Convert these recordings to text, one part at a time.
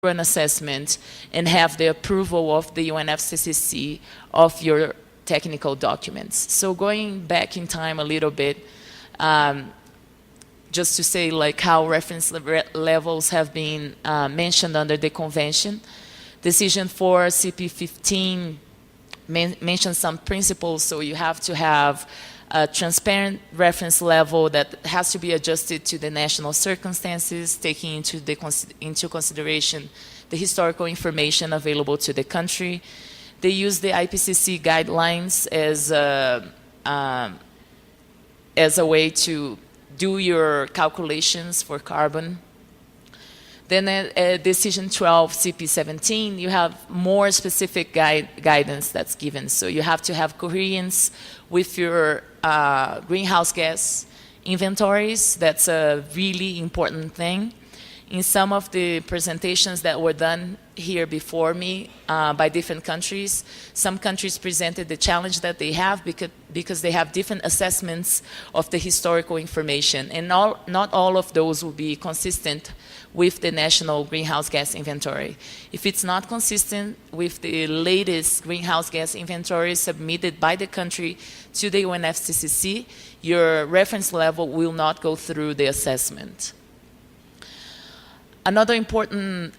an assessment and have the approval of the UNFCCC of your technical documents. So going back in time a little bit, just to say like how reference levels have been mentioned under the convention. Decision 4 CP15 mentions some principles, so you have to have a transparent reference level that has to be adjusted to the national circumstances, taking into consideration the historical information available to the country. They use the IPCC guidelines as a way to do your calculations for carbon. Then at Decision 12 CP17, you have more specific guidance that's given. So you have to have coherence with your greenhouse gas inventories. That's a really important thing. In some of the presentations that were done here before me by different countries, some countries presented the challenge that they have because they have different assessments of the historical information, and not all of those will be consistent with the national greenhouse gas inventory. If it's not consistent with the latest greenhouse gas inventory submitted by the country to the UNFCCC, your reference level will not go through the assessment. Another important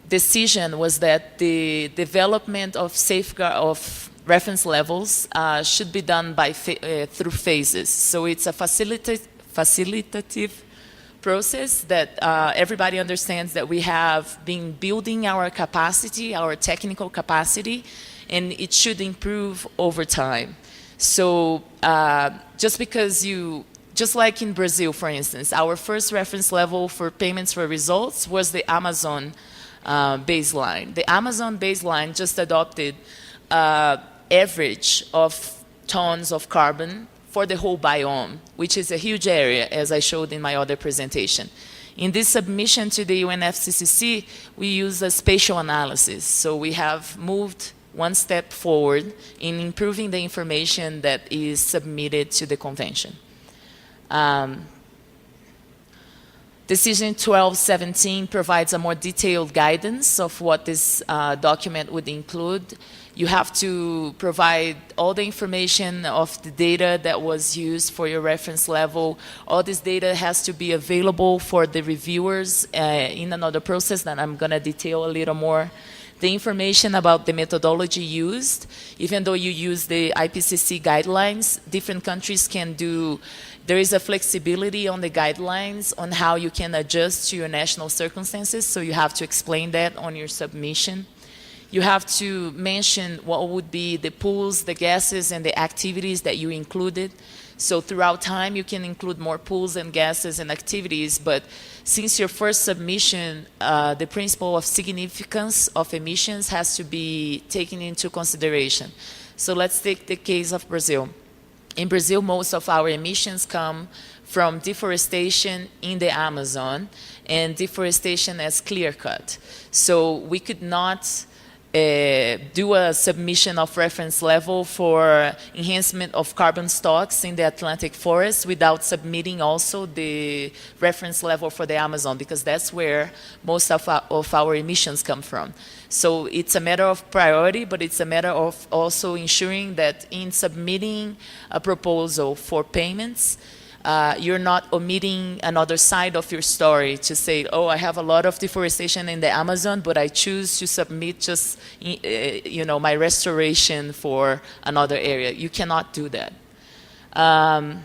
decision was that the development of reference levels should be done through phases. So it's a facilitative process that everybody understands that we have been building our capacity, our technical capacity, and it should improve over time. So just like in Brazil, for instance, our first reference level for payments for results was the Amazon baseline. The Amazon baseline just adopted average of tons of carbon for the whole biome, which is a huge area, as I showed in my other presentation. In this submission to the UNFCCC, we use a spatial analysis. So we have moved one step forward in improving the information that is submitted to the convention. Decision 1217 provides a more detailed guidance of what this document would include. You have to provide all the information of the data that was used for your reference level. All this data has to be available for the reviewers in another process that I'm going to detail a little more. The information about the methodology used, even though you use the IPCC guidelines, different countries can do. There is a flexibility on the guidelines on how you can adjust to your national circumstances, so you have to explain that on your submission. You have to mention what would be the pools, the gases, and the activities that you included. So throughout time, you can include more pools and gases and activities, but since your first submission, the principle of significance of emissions has to be taken into consideration. So let's take the case of Brazil. In Brazil, most of our emissions come from deforestation in the Amazon and deforestation as clear-cut. So we could not do a submission of reference level for enhancement of carbon stocks in the Atlantic forest without submitting also the reference level for the Amazon, because that's where most of our emissions come from. So it's a matter of priority, but it's a matter of also ensuring that in submitting a proposal for payments, you're not omitting another side of your story to say, oh, I have a lot of deforestation in the Amazon, but I choose to submit just, my restoration for another area. You cannot do that. And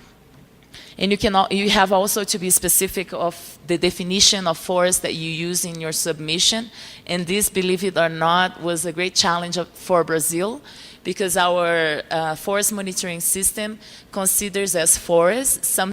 you have also to be specific of the definition of forest that you use in your submission. And this, believe it or not, was a great challenge for Brazil, because our forest monitoring system considers as forest some